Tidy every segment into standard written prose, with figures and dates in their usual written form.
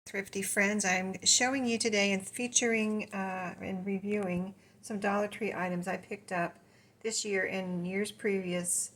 Thrifty friends, I'm showing you today and featuring and reviewing some Dollar Tree items I picked up this year and years previous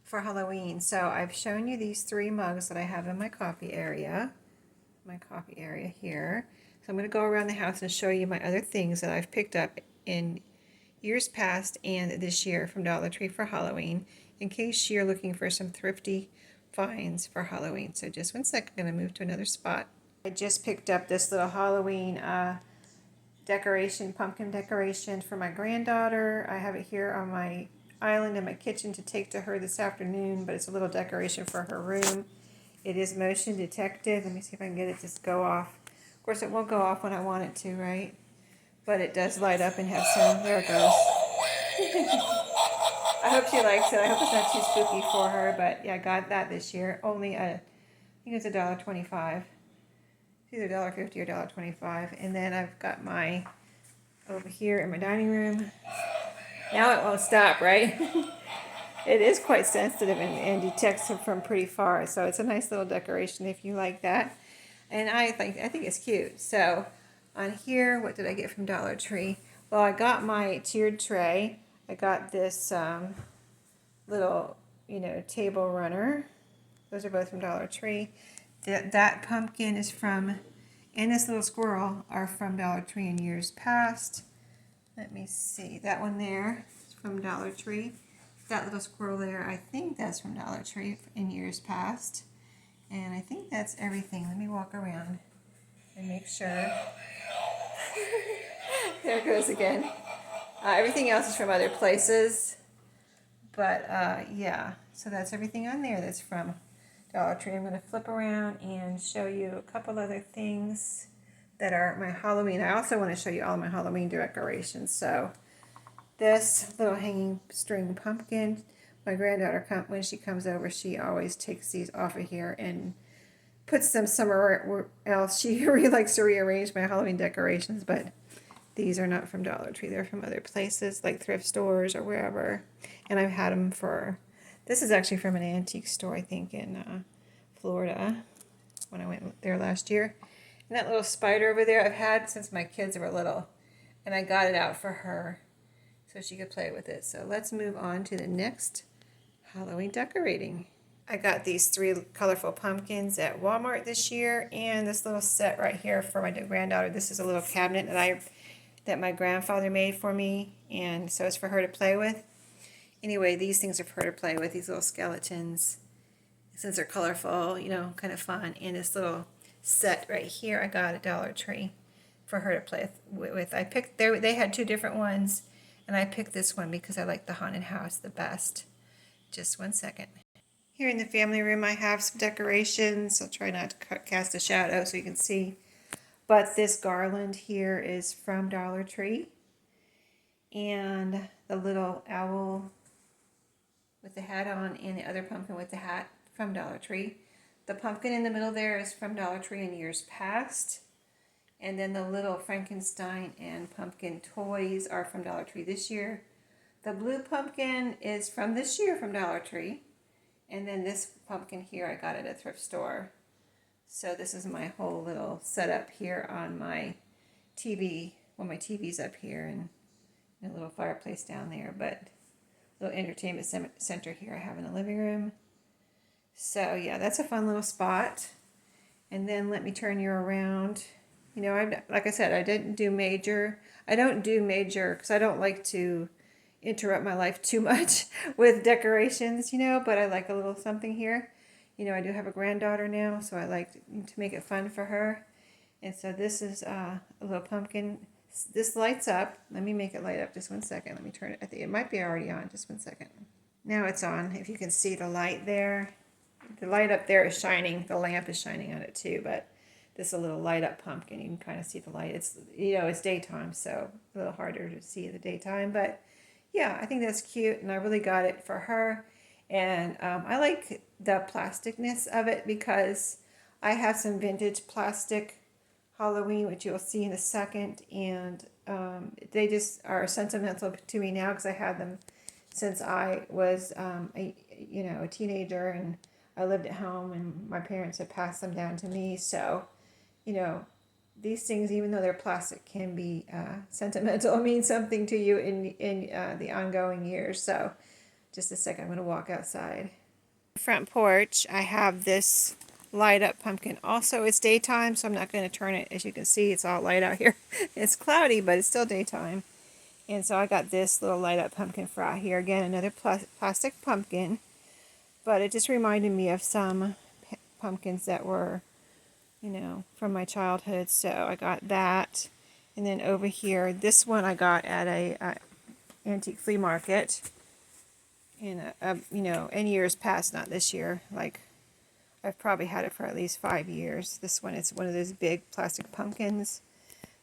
for Halloween. So I've shown you these three mugs that I have in my coffee area here. So I'm going to go around the house and show you my other things that I've picked up in years past and this year from Dollar Tree for Halloween, in case you're looking for some thrifty finds for Halloween. So just one second, I'm going to move to another spot. I just picked up this little Halloween pumpkin decoration for my granddaughter. I have it here on my island in my kitchen to take to her this afternoon, but it's a little decoration for her room. It is motion detected. Let me see if I can get it to go off. Of course, it won't go off when I want it to, right? But it does light up and have some. There it goes. I hope she likes it. I hope it's not too spooky for her, but yeah, I got that this year. Only I think it's $1.25. It's either $1.50 or $1.25. And then I've got my, over here in my dining room. Now it won't stop, right? It is quite sensitive and detects it from pretty far. So it's a nice little decoration if you like that. And I think it's cute. So on here, what did I get from Dollar Tree? Well, I got my tiered tray. I got this little, table runner. Those are both from Dollar Tree. That pumpkin is from, and this little squirrel are from Dollar Tree in years past. Let me see. That one there is from Dollar Tree. That little squirrel there, I think that's from Dollar Tree in years past. And I think that's everything. Let me walk around and make sure. There it goes again. Everything else is from other places. But yeah, so that's everything on there that's from Dollar Tree. I'm going to flip around and show you a couple other things that are my Halloween. I also want to show you all my Halloween decorations. So this little hanging string pumpkin, my granddaughter, when she comes over, she always takes these off of here and puts them somewhere else. She really likes to rearrange my Halloween decorations, but these are not from Dollar Tree. They're from other places like thrift stores or wherever. And I've had them for, this is actually from an antique store, I think, in Florida when I went there last year. And that little spider over there I've had since my kids were little. And I got it out for her so she could play with it. So let's move on to the next Halloween decorating. I got these three colorful pumpkins at Walmart this year, and this little set right here for my granddaughter. This is a little cabinet that my grandfather made for me, and so it's for her to play with. Anyway, these things are for her to play with, these little skeletons. Since they're colorful, kind of fun. And this little set right here I got at Dollar Tree for her to play with. I picked, they had two different ones, and I picked this one because I like the haunted house the best. Just one second. Here in the family room I have some decorations. I'll try not to cast a shadow so you can see. But this garland here is from Dollar Tree. And the little owl with the hat on and the other pumpkin with the hat from Dollar Tree. The pumpkin in the middle there is from Dollar Tree in years past. And then the little Frankenstein and pumpkin toys are from Dollar Tree this year. The blue pumpkin is from this year from Dollar Tree. And then this pumpkin here I got at a thrift store. So this is my whole little setup here on my TV. Well, my TV's up here and a little fireplace down there. But a little entertainment center here I have in the living room. So yeah, that's a fun little spot. And then let me turn you around. Like I said, I don't do major because I don't like to interrupt my life too much with decorations, but I like a little something here. I do have a granddaughter now, so I like to make it fun for her. And so this is a little pumpkin. This lights up. Let me make it light up just one second. Let me turn it. I think it might be already on. Just one second. Now it's on. If you can see the light there. The light up there is shining. The lamp is shining on it too, but this is a little light up pumpkin. You can kind of see the light. It's, it's daytime, so a little harder to see in the daytime. But yeah, I think that's cute, and I really got it for her. And I like the plasticness of it because I have some vintage plastic Halloween, which you'll see in a second. And they just are sentimental to me now because I had them since I was a teenager, and I lived at home, and my parents had passed them down to me. So you know, these things, even though they're plastic, can be sentimental, mean something to you in the ongoing years. So just a second, I'm going to walk outside. Front porch, I have this light up pumpkin. Also, it's daytime, so I'm not going to turn it. As you can see, it's all light out here. It's cloudy, but it's still daytime. And so I got this little light up pumpkin for out here. Again, another plastic pumpkin, but it just reminded me of some pumpkins that were, you know, from my childhood. So I got that. And then over here, this one I got at a antique flea market. In you know, in years past, not this year. Like, I've probably had it for at least 5 years. This one is one of those big plastic pumpkins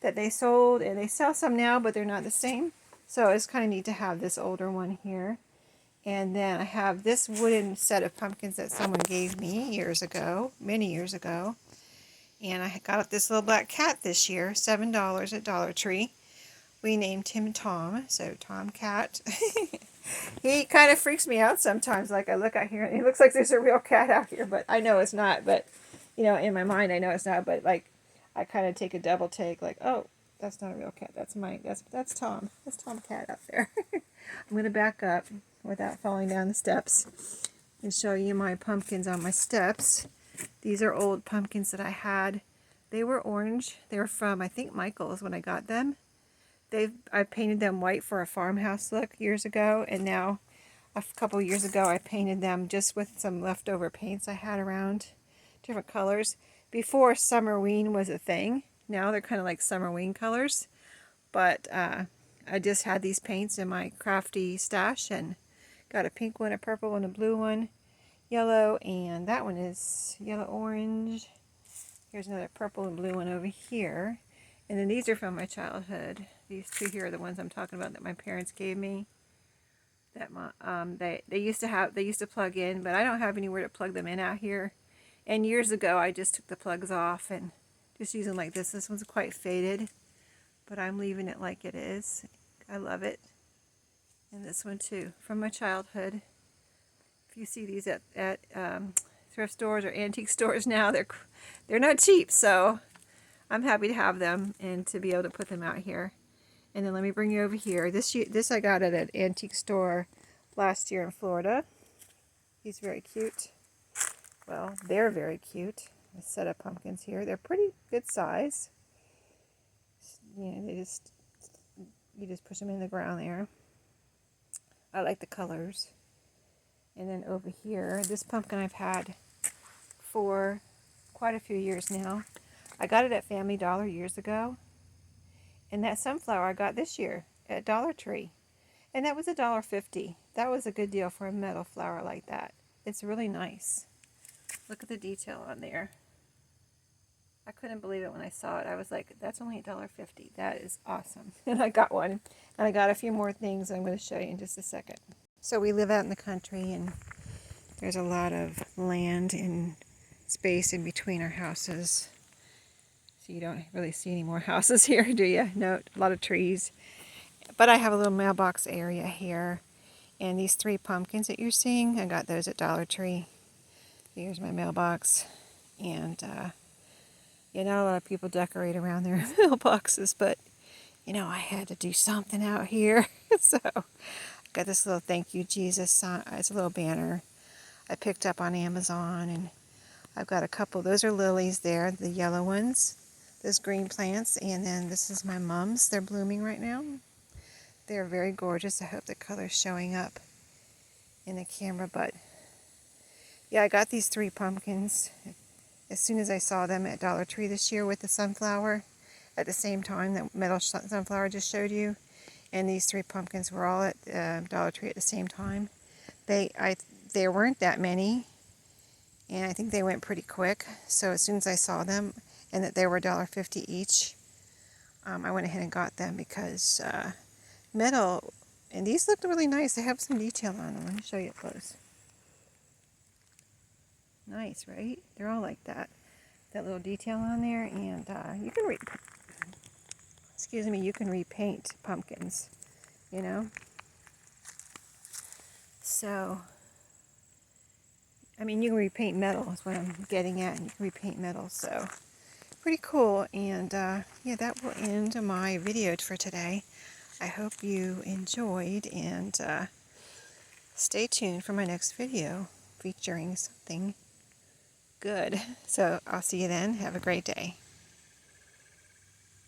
that they sold, and they sell some now, but they're not the same. So it's kind of neat to have this older one here. And then I have this wooden set of pumpkins that someone gave me years ago, many years ago. And I got this little black cat this year, $7 at Dollar Tree. We named him Tom, so Tom Cat. He kind of freaks me out sometimes. Like, I look out here and it looks like there's a real cat out here, but I know it's not. But, you know, in my mind I know it's not. But, like, I kind of take a double take, like, oh, that's not a real cat. That's mine. That's Tom. That's Tom Cat up there. I'm going to back up without falling down the steps and show you my pumpkins on my steps. These are old pumpkins that I had. They were orange. They were from, I think, Michael's when I got them. I painted them white for a farmhouse look years ago, and now a couple years ago I painted them just with some leftover paints I had around, different colors. Before Summerween was a thing. Now they're kind of like Summerween colors, but I just had these paints in my crafty stash and got a pink one, a purple one, a blue one, yellow, and that one is yellow orange. Here's another purple and blue one over here. And then these are from my childhood. These two here are the ones I'm talking about that my parents gave me. That they used to plug in, but I don't have anywhere to plug them in out here. And years ago, I just took the plugs off and just use them like this. This one's quite faded, but I'm leaving it like it is. I love it. And this one too, from my childhood. If you see these at thrift stores or antique stores now, they're not cheap, so I'm happy to have them and to be able to put them out here. And then let me bring you over here. This I got at an antique store last year in Florida. He's very cute. Well, they're very cute. A set of pumpkins here. They're pretty good size. You know, you just push them in the ground there. I like the colors. And then over here, this pumpkin I've had for quite a few years now. I got it at Family Dollar years ago. And that sunflower I got this year at Dollar Tree. And that was $1.50. That was a good deal for a metal flower like that. It's really nice. Look at the detail on there. I couldn't believe it when I saw it. I was like, that's only $1.50. That is awesome. And I got one. And I got a few more things I'm going to show you in just a second. So we live out in the country, and there's a lot of land and space in between our houses. So you don't really see any more houses here, do you? No, a lot of trees. But I have a little mailbox area here. And these 3 pumpkins that you're seeing, I got those at Dollar Tree. Here's my mailbox. And, you know, a lot of people decorate around their mailboxes, but, you know, I had to do something out here. So I got this little thank you, Jesus sign. It's a little banner I picked up on Amazon. And I've got a couple. Those are lilies there, the yellow ones. Those green plants. And then this is my mom's. They're blooming right now. They're very gorgeous. I hope the color's showing up in the camera. But yeah, I got these 3 pumpkins as soon as I saw them at Dollar Tree this year with the sunflower at the same time, that metal sunflower I just showed you. And these 3 pumpkins were all at Dollar Tree at the same time. There weren't that many, and I think they went pretty quick. So as soon as I saw them and that they were $1.50 each, I went ahead and got them because metal, and these looked really nice. They have some detail on them. Let me show you up close. Nice, right? They're all like that. That little detail on there, and you can you can repaint pumpkins, you know. So, I mean, you can repaint metal is what I'm getting at, and you can repaint metal. So, pretty cool. And yeah, that will end my video for today. I hope you enjoyed, and stay tuned for my next video featuring something good. So I'll see you then. Have a great day.